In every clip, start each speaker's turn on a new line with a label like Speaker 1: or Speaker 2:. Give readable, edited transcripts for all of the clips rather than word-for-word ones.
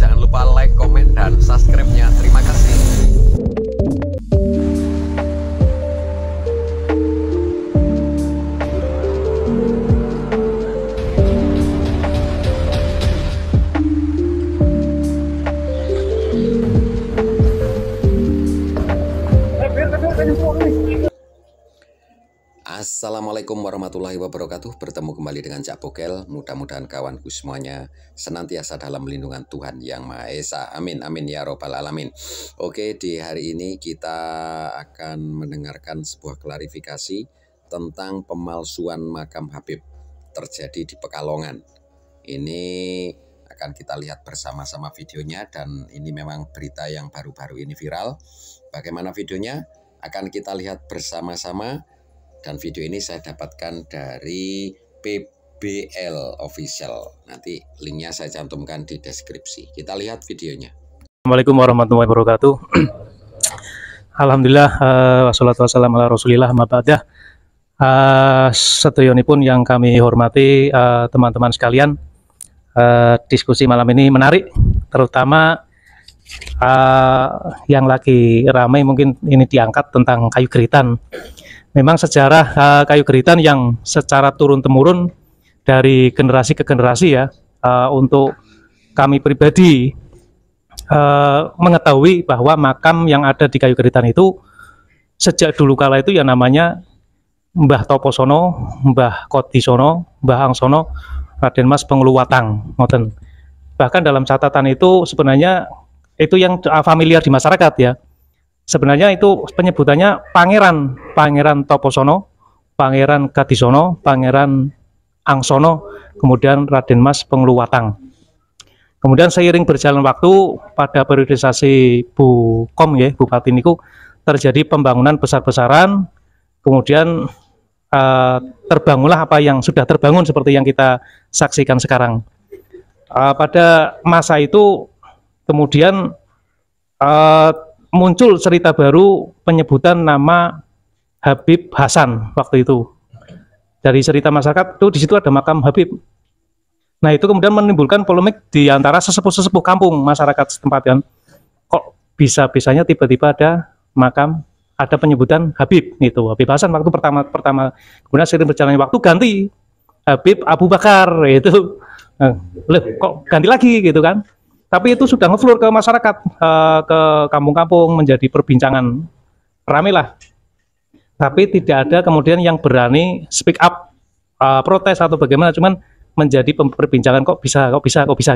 Speaker 1: Jangan lupa like, komen, dan subscribe-nya. Terima kasih. Assalamualaikum warahmatullahi wabarakatuh. Bertemu kembali dengan Cak Bokel. Mudah-mudahan kawanku semuanya senantiasa dalam lindungan Tuhan Yang Maha Esa. Amin, amin ya robbal alamin. Oke, di hari ini kita akan mendengarkan sebuah klarifikasi tentang pemalsuan makam Habib terjadi di Pekalongan. Ini akan kita lihat bersama-sama videonya, dan ini memang berita yang baru-baru ini viral. Bagaimana videonya? Akan kita lihat bersama-sama. Dan video ini saya dapatkan dari PBL Official. Nanti linknya saya cantumkan di deskripsi. Kita lihat videonya.
Speaker 2: Assalamualaikum warahmatullahi wabarakatuh. Alhamdulillah, wassalatu wassalamu ala rasulillah, ma ba'dah. Sedayonipun yang kami hormati, teman-teman sekalian, diskusi malam ini menarik, terutama yang lagi ramai mungkin ini diangkat tentang kayu geritan. Memang sejarah kayu geritan yang secara turun-temurun dari generasi ke generasi ya, untuk kami pribadi mengetahui bahwa makam yang ada di kayu geritan itu sejak dulu kala itu ya namanya Mbah Toposono, Mbah Kodisono, Mbah Angsono, Raden Mas Pengluwatang. Bahkan dalam catatan itu sebenarnya itu yang familiar di masyarakat ya. Sebenarnya itu penyebutannya Pangeran Toposono, Pangeran Kadisono, Pangeran Angsono, kemudian Raden Mas Pengluwatang. Kemudian seiring berjalan waktu pada periodisasi Bu Kom ya, Bupati niku terjadi pembangunan besar-besaran, kemudian terbangunlah apa yang sudah terbangun seperti yang kita saksikan sekarang. Pada masa itu kemudian muncul cerita baru penyebutan nama Habib Hasan waktu itu. Dari cerita masyarakat itu di situ ada makam Habib. Nah, itu kemudian menimbulkan polemik di antara sesepuh-sesepuh kampung masyarakat setempat kan. Kok bisa-bisanya tiba-tiba ada makam, ada penyebutan Habib gitu. Habib Hasan waktu pertama kemudian seiring berjalannya waktu ganti Habib Abu Bakar itu. Loh, kok ganti lagi gitu kan? Tapi itu sudah ngeflur ke masyarakat, ke kampung-kampung, menjadi perbincangan ramai lah. Tapi tidak ada kemudian yang berani speak up, protes atau bagaimana, cuman menjadi perbincangan kok bisa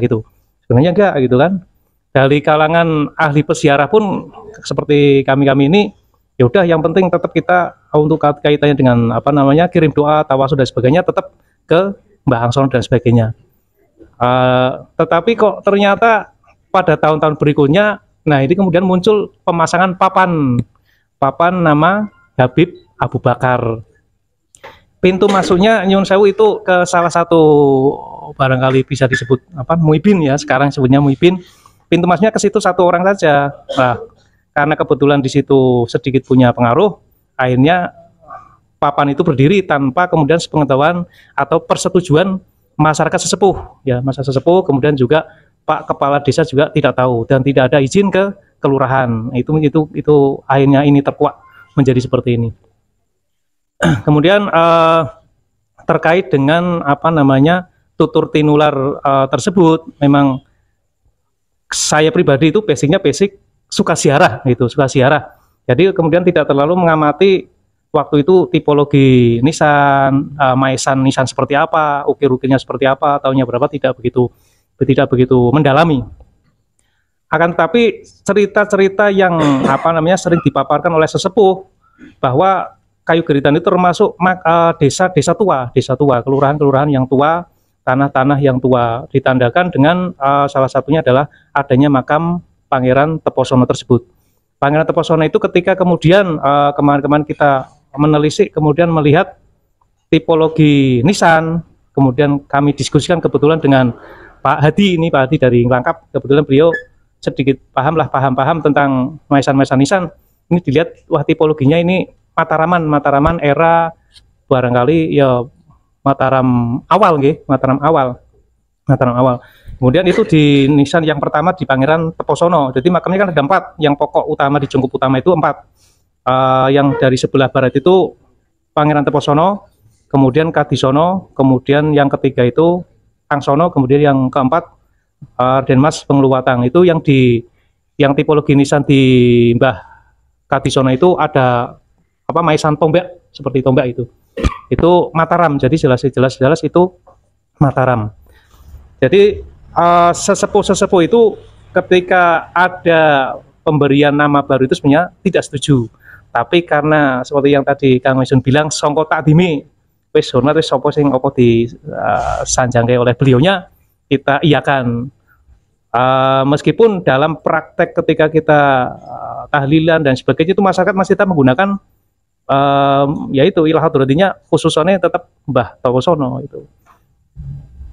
Speaker 2: gitu. Sebenarnya enggak gitu kan. Dari kalangan ahli peziarah pun seperti kami ini, ya udah yang penting tetap kita untuk kaitannya dengan kirim doa, tawasul dan sebagainya tetap ke Mbah Angsono dan sebagainya. Tetapi kok ternyata pada tahun-tahun berikutnya, nah ini kemudian muncul pemasangan papan nama Habib Abu Bakar. Pintu masuknya nyun sewu itu ke salah satu barangkali bisa disebut muibin ya, sekarang sebutnya muibin. Pintu masuknya ke situ satu orang saja. Nah, karena kebetulan di situ sedikit punya pengaruh, akhirnya papan itu berdiri tanpa kemudian sepengetahuan atau persetujuan masyarakat sesepuh ya, masyarakat sesepuh, kemudian juga Pak Kepala Desa juga tidak tahu dan tidak ada izin ke kelurahan. Itu akhirnya ini terkuak menjadi seperti ini. Kemudian terkait dengan tutur tinular tersebut, memang saya pribadi itu basic suka ziarah gitu, suka ziarah. Jadi kemudian tidak terlalu mengamati waktu itu tipologi nisan, maesan nisan seperti apa, ukir-ukirnya seperti apa, tahunnya berapa, tidak begitu mendalami. Akan tetapi cerita-cerita yang sering dipaparkan oleh sesepuh bahwa kayu geritan itu termasuk desa tua, kelurahan-kelurahan yang tua, tanah-tanah yang tua, ditandakan dengan salah satunya adalah adanya makam Pangeran Toposono tersebut. Pangeran Toposono itu ketika kemudian kemarin kita menelisik, kemudian melihat tipologi nisan, kemudian kami diskusikan kebetulan dengan Pak Hadi dari Ngelangkap, kebetulan beliau sedikit paham tentang maesan nisan. Ini dilihat, wah tipologinya ini Mataraman era barangkali ya Mataram awal. Kemudian itu di nisan yang pertama di Pangeran Teposono. Jadi makamnya kan ada 4, yang pokok utama di Jungkup utama itu 4. Yang dari sebelah barat itu Pangeran Teposono, kemudian Kadisono, kemudian yang ketiga itu Angsono, kemudian yang keempat Denmas Pengluwatang. Itu yang tipologi nisan di Mbah Kadisono itu ada maisan tombak, seperti tombak itu Mataram. Jadi jelas itu Mataram. Jadi sesepuh itu ketika ada pemberian nama baru itu sebenarnya tidak setuju, tapi karena seperti yang tadi Kang Mesun bilang, songko takdimi wis hormat wis sapa sing apa disanjangke oleh beliaunya, kita iakan. Meskipun dalam praktek ketika kita tahlilan dan sebagainya itu masyarakat masih tetap menggunakan yaitu ilah hadratinya khususnya tetap Mbah Tawosono itu.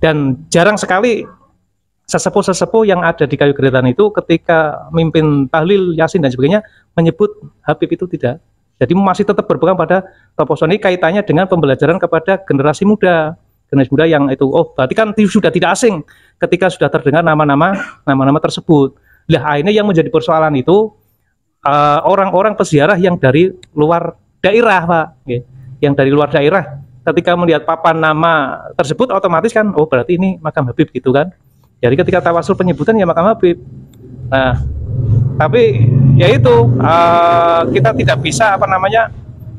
Speaker 2: Dan jarang sekali sesepuh yang ada di Kayu Geritan itu ketika mimpin tahlil, yasin dan sebagainya menyebut Habib itu tidak. Jadi masih tetap berpegang pada Tawosono. Ini kaitannya dengan pembelajaran kepada generasi muda yang itu, berarti kan sudah tidak asing ketika sudah terdengar nama-nama tersebut. Lah akhirnya yang menjadi persoalan itu orang-orang peziarah yang dari luar daerah, Pak, yang dari luar daerah ketika melihat papan nama tersebut otomatis kan, berarti ini makam Habib gitu kan. Jadi ketika tawasul penyebutan ya makam Habib. Nah, tapi ya itu kita tidak bisa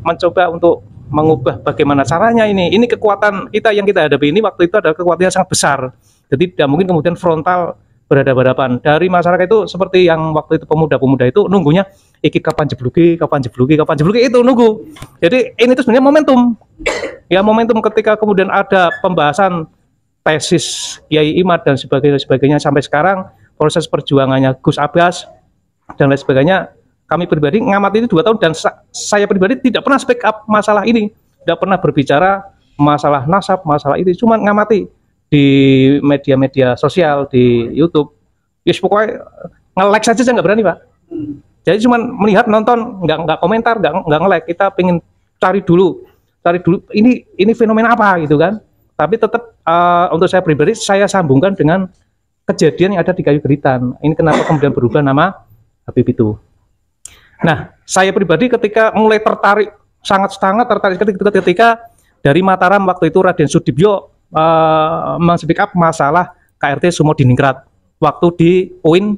Speaker 2: mencoba untuk mengubah bagaimana caranya ini. Ini kekuatan kita yang kita hadapi ini waktu itu adalah kekuatan yang sangat besar. Jadi tidak mungkin kemudian frontal berhadapan-hadapan. Dari masyarakat itu seperti yang waktu itu pemuda-pemuda itu nunggunya iki kapan jebluki itu nunggu. Jadi ini tuh sebenarnya momentum. Ya momentum ketika kemudian ada pembahasan tesis Kiai Imad dan sebagainya sampai sekarang proses perjuangannya Gus Abbas dan lain sebagainya. Kami pribadi ngamati itu 2 tahun dan saya pribadi tidak pernah speak up masalah ini, tidak pernah berbicara masalah nasab, masalah itu, cuma ngamati di media-media sosial, di YouTube. Yes, pokoknya nge-like saja saya nggak berani, Pak. Jadi cuma melihat, nonton, nggak komentar, nggak nge-like. Kita pengen cari dulu ini fenomena apa gitu kan. Tapi tetap untuk saya pribadi saya sambungkan dengan kejadian yang ada di Kayu Geritan. Ini kenapa kemudian berubah nama Habib itu. Nah, saya pribadi ketika mulai sangat tertarik ketika dari Mataram waktu itu Raden Sudibyo men-speak up masalah KRT Sumodiningrat waktu di UIN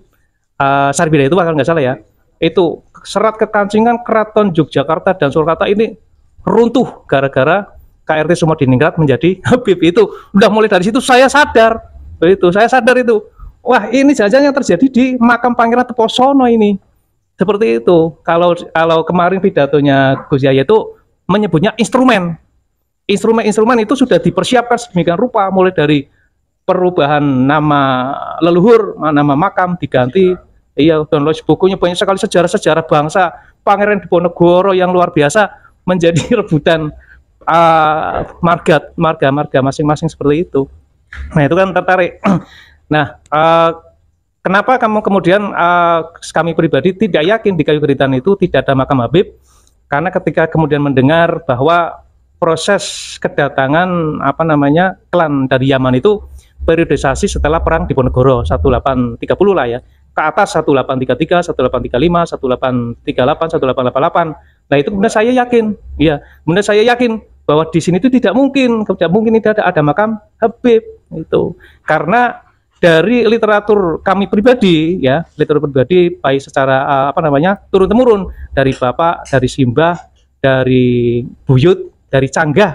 Speaker 2: Sarbida itu kalau nggak salah ya. Itu serat kekancingan Keraton Yogyakarta dan Surakarta ini runtuh gara-gara KRT Sumodiningrat menjadi Habib itu. Udah mulai dari situ saya sadar itu. Wah, ini jangan-jangan yang terjadi di makam Pangeran Teposono ini. Seperti itu. Kalau kemarin pidatonya Gus Yahya itu menyebutnya instrumen itu sudah dipersiapkan sedemikian rupa, mulai dari perubahan nama leluhur, nama makam diganti, download bukunya banyak sekali sejarah bangsa, Pangeran Diponegoro yang luar biasa menjadi rebutan marga masing-masing seperti itu. Nah itu kan tertarik. Nah kenapa kemudian kami pribadi tidak yakin di Kayu Geritan itu tidak ada makam Habib? Karena ketika kemudian mendengar bahwa proses kedatangan klan dari Yaman itu periodisasi setelah perang Diponegoro 1830 lah ya, ke atas 1833, 1835, 1838, 1888. Nah itu kemudian saya yakin bahwa di sini itu tidak mungkin tidak ada makam Habib itu, karena dari literatur kami pribadi baik secara turun temurun dari bapak, dari simbah, dari buyut, dari canggah.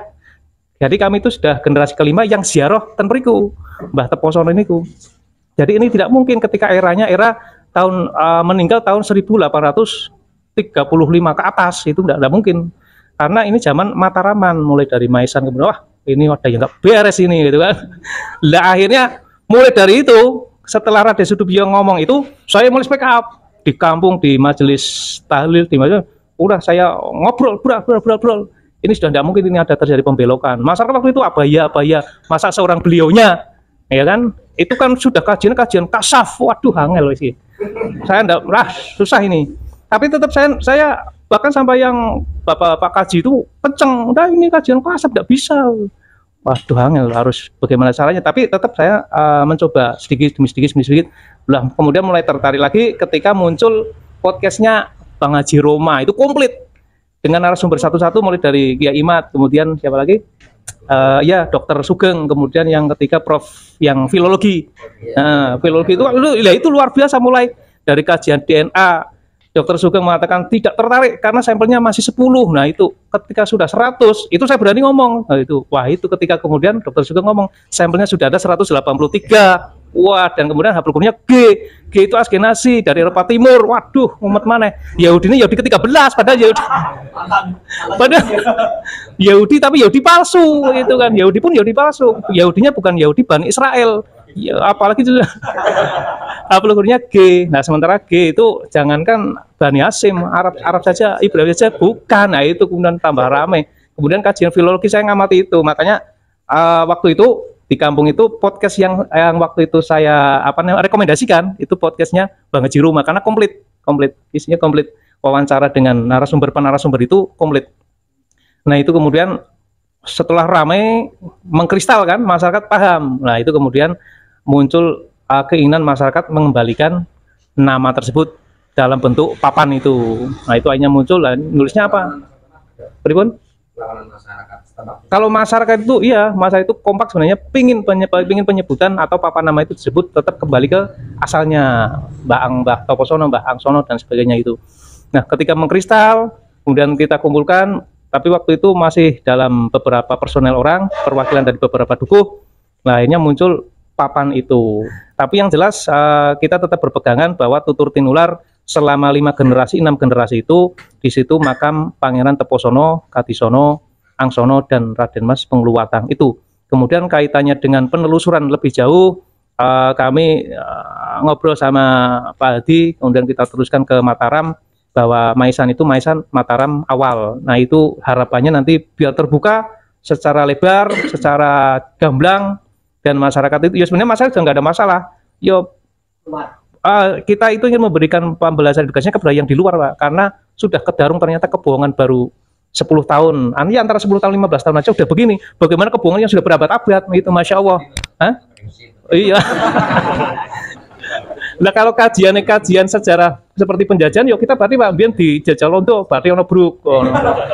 Speaker 2: Jadi kami itu sudah generasi kelima yang ziarah ten mriku Mbah Teposono niku. Jadi ini tidak mungkin ketika era tahun meninggal tahun 1835 ke atas, itu tidak mungkin. Karena ini zaman Mataraman, mulai dari Maisan kemudian ini ada yang nggak beres ini gitu kan. Lah akhirnya mulai dari itu, setelah Raden Sudibyo ngomong itu, saya mulai speak up di kampung, di majelis tahlil, udah saya ngobrol. Ini sudah tidak mungkin ini ada terjadi pembelokan. Masyarakat waktu itu abaya, masa seorang beliaunya, ya kan? Itu kan sudah kajian kasaf, waduh angel sih. Saya enggak, susah ini. Tapi tetap saya bahkan sampai yang bapak kaji itu kenceng, udah ini kajian kasaf tidak bisa. waduh angel harus bagaimana caranya, tapi tetap saya mencoba sedikit demi sedikit lah. Kemudian mulai tertarik lagi ketika muncul podcastnya Bang Haji Roma, itu komplit dengan narasumber satu-satu, mulai dari Kiai Imat, kemudian siapa lagi, ya Dokter Sugeng, kemudian yang ketiga Prof yang filologi. Filologi itu luar biasa, mulai dari kajian DNA. Dokter Sugeng mengatakan tidak tertarik karena sampelnya masih 10. Nah itu ketika sudah 100, itu saya berani ngomong. Nah itu, wah itu ketika kemudian Dokter Sugeng ngomong sampelnya sudah ada 183. Wah, dan kemudian hafal Qur'annya G itu Askenasi dari Eropa Timur. Waduh, umat mana? Yahudi ini Yahudi ke-13, padahal Yahudi tapi Yahudi palsu itu kan. Yahudi pun Yahudi palsu. Yahudinya bukan Yahudi Bani Israel. Ya, apalagi itu hafal Qur'annya G. Nah, sementara G itu jangankan Bani Hasyim, Arab saja, Ibrani saja bukan. Nah, itu kemudian tambah ramai. Kemudian kajian filologi saya ngamati itu. Makanya waktu itu di kampung itu podcast yang waktu itu saya rekomendasikan itu podcastnya Bang Haji Roma, karena komplit isinya komplit, wawancara dengan narasumber itu komplit. Nah itu kemudian setelah ramai mengkristal kan, masyarakat paham. Nah itu kemudian muncul keinginan masyarakat mengembalikan nama tersebut dalam bentuk papan itu. Nah itu hanya muncul, nulisnya apa? Pripun? Kalau masyarakat itu, iya, masa itu kompak sebenarnya pingin penyebutan atau papan nama itu disebut tetap kembali ke asalnya, Mbah Toposono, Mbah Angsono dan sebagainya itu. Nah, ketika mengkristal, kemudian kita kumpulkan, tapi waktu itu masih dalam beberapa personel orang, perwakilan dari beberapa dukuh. Nah, akhirnya muncul papan itu. Tapi yang jelas kita tetap berpegangan bahwa tutur tinular selama 5 generasi, 6 generasi itu di situ makam Pangeran Teposono, Katisono, Angsono dan Raden Mas Pengluwatang itu. Kemudian kaitannya dengan penelusuran lebih jauh, kami ngobrol sama Pak Hadi, kemudian kita teruskan ke Mataram bahwa Maisan itu Maisan Mataram awal. Nah itu harapannya nanti biar terbuka secara lebar, secara gamblang, dan masyarakat itu ya sebenarnya masyarakat juga nggak ada masalah. Yo kita itu ingin memberikan pembelajaran edukasinya kepada yang di luar, Pak, karena sudah kedarung ternyata kebohongan baru 10 tahun, ya antara 10 tahun 15 tahun aja udah begini. Bagaimana kebohongan yang sudah berabad-abad itu, Masya Allah. Hah? Iya. Nah kalau kajian sejarah seperti penjajahan, yuk kita berarti Pak Bian di Jajal Londo, berarti ono bruk,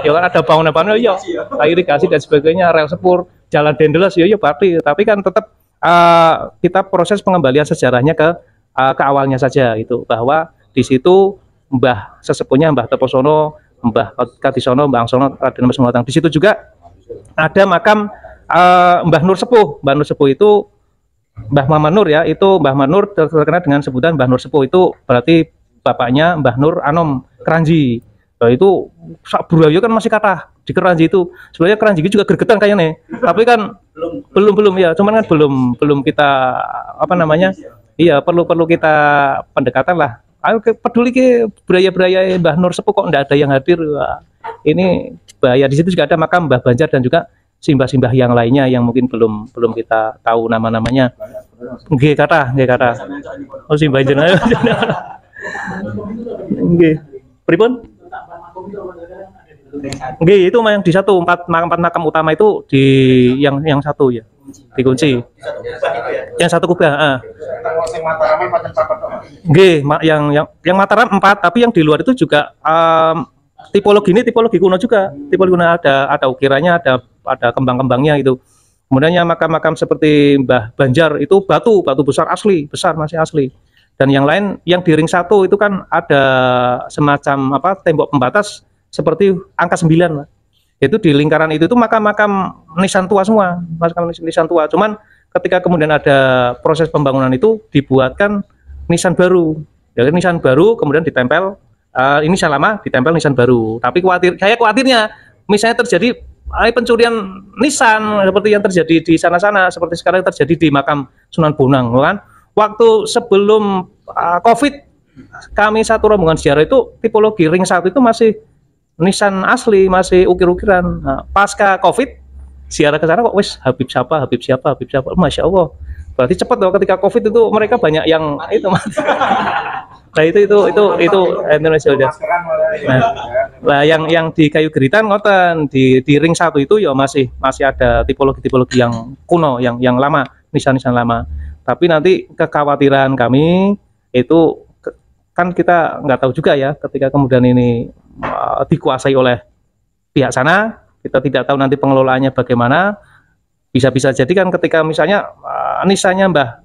Speaker 2: ya kan ada bangunan-bangunan, ya irigasi dan sebagainya, rel sepur, jalan dendeles, ya berarti. Tapi kan tetap kita proses pengembalian sejarahnya ke awalnya saja itu, bahwa di situ Mbah sesepuhnya Mbah Teposono, Mbah Katisono, Mbah Angsono, Raden Mas Pengluwatang. Di situ juga ada makam Mbah Nur Sepuh. Mbah Nur Sepuh itu Mbah Muhammad Nur ya, itu Mbah Nur terkenal dengan sebutan Mbah Nur Sepuh, itu berarti bapaknya Mbah Nur Anom Keranji. Nah, itu sak Burayo kan masih kathah di Keranji itu. Sebenarnya Keranji itu juga gregetan kayaknya. Tapi kan belum ya, cuman kan belum kita iya perlu kita pendekatan lah. Ayo peduli ke beraya-beraya Mbah Nur Sepuh kok enggak ada yang hadir. Wah, ini bahaya. Di situ juga ada makam Mbah Banjar dan juga simbah-simbah yang lainnya yang mungkin belum kita tahu nama-namanya. Nggih kata. Oh simbah jenengan. Nggih. Pripun? Nggih, itu yang di satu empat makam utama itu di yang satu ya. Dikunci. Yang satu kubah, Nggih, yang Mataram 4, tapi yang di luar itu juga tipologi kuno juga. Tipologi kuno ada ukirannya, ada kembang-kembangnya itu. Kemudian yang makam-makam seperti Mbah Banjar itu batu besar masih asli. Dan yang lain yang di ring 1 itu kan ada semacam tembok pembatas seperti angka 9, Pak. Itu di lingkaran itu makam-makam nisan tua semua, makam nisan tua. Cuman ketika kemudian ada proses pembangunan itu dibuatkan nisan baru. Jadi nisan baru kemudian ditempel nisan lama ditempel nisan baru. Tapi khawatirnya misalnya terjadi pencurian nisan seperti yang terjadi di sana-sana, seperti sekarang terjadi di makam Sunan Bonang, kan? Waktu sebelum Covid, kami satu rombongan ziarah itu tipologi ring 1 itu masih nisan asli, masih ukir-ukiran. Nah, pasca Covid, ziarah ke sana kok wis Habib siapa, Masya Allah. Berarti cepat loh, ketika COVID itu mereka banyak yang itu mati. Nah itu Indonesia udah. Nah yang di Kayu Geritan ngoten di ring 1 itu ya masih ada tipologi yang kuno, yang lama, nisan-nisan lama. Tapi nanti kekhawatiran kami itu kan kita nggak tahu juga ya, ketika kemudian ini dikuasai oleh pihak sana, kita tidak tahu nanti pengelolaannya bagaimana. Bisa jadi kan ketika misalnya nisannya Mbah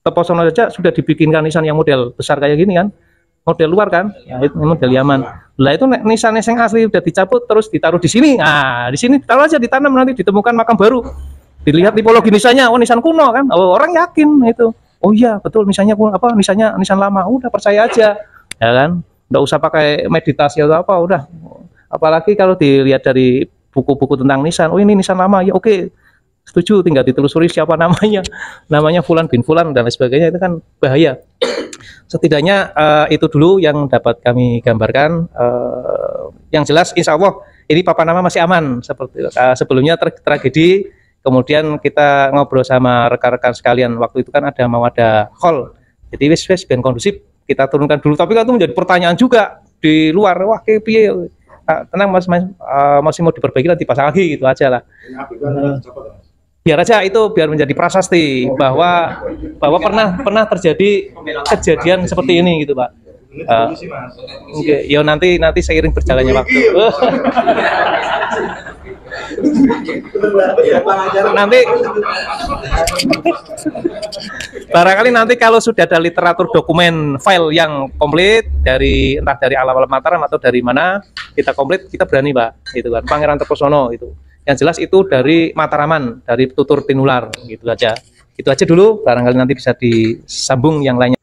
Speaker 2: Toposono saja sudah dibikinkan nisan yang model besar kayak gini kan, model luar kan, ya, itu model Yaman. Lah itu nisan yang asli udah dicabut terus ditaruh di sini. Nah, di sini taruh aja, ditanam, nanti ditemukan makam baru. Dilihat tipologi nisannya, oh nisan kuno kan. Oh, orang yakin itu. Oh iya, betul nisannya kuno, apa nisannya nisan lama. Udah percaya aja. Ya kan? Enggak usah pakai meditasi atau apa, udah. Apalagi kalau dilihat dari buku-buku tentang nisan, oh ini nisan lama, ya oke. Setuju, tinggal ditelusuri siapa namanya Fulan bin Fulan dan lain sebagainya, itu kan bahaya. Setidaknya itu dulu yang dapat kami gambarkan. Yang jelas insya Allah ini papan nama masih aman. Seperti sebelumnya tragedi, kemudian kita ngobrol sama rekan-rekan sekalian, waktu itu kan mau ada hall, jadi wes ben kondusif, kita turunkan dulu. Tapi kan itu menjadi pertanyaan juga di luar, wah kayak piye, tenang mas, masih mau diperbaiki, nanti pasang lagi, gitu aja lah. Biar aja itu, biar menjadi prasasti bahwa pernah terjadi kejadian seperti ini gitu Pak. Ya nanti seiring berjalannya waktu. Nanti barangkali nanti kalau sudah ada literatur dokumen file yang komplit dari entah dari alam Mataram atau dari mana, kita komplit, kita berani Pak, gitu kan. Pangeran Toposono itu. Yang jelas itu dari Mataraman, dari tutur tinular, gitu aja. Itu aja dulu, barangkali nanti bisa disambung yang lainnya.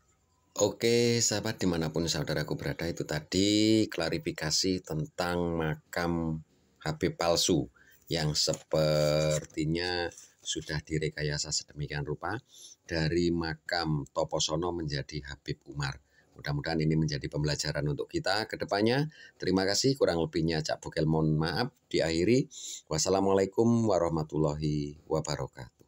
Speaker 1: Oke, sahabat dimanapun saudaraku berada, itu tadi klarifikasi tentang makam Habib palsu yang sepertinya sudah direkayasa sedemikian rupa dari makam Toposono menjadi Habib Umar. Mudah-mudahan ini menjadi pembelajaran untuk kita ke depannya. Terima kasih, kurang lebihnya Cak Bokel mohon maaf. Diakhiri, wassalamualaikum warahmatullahi wabarakatuh.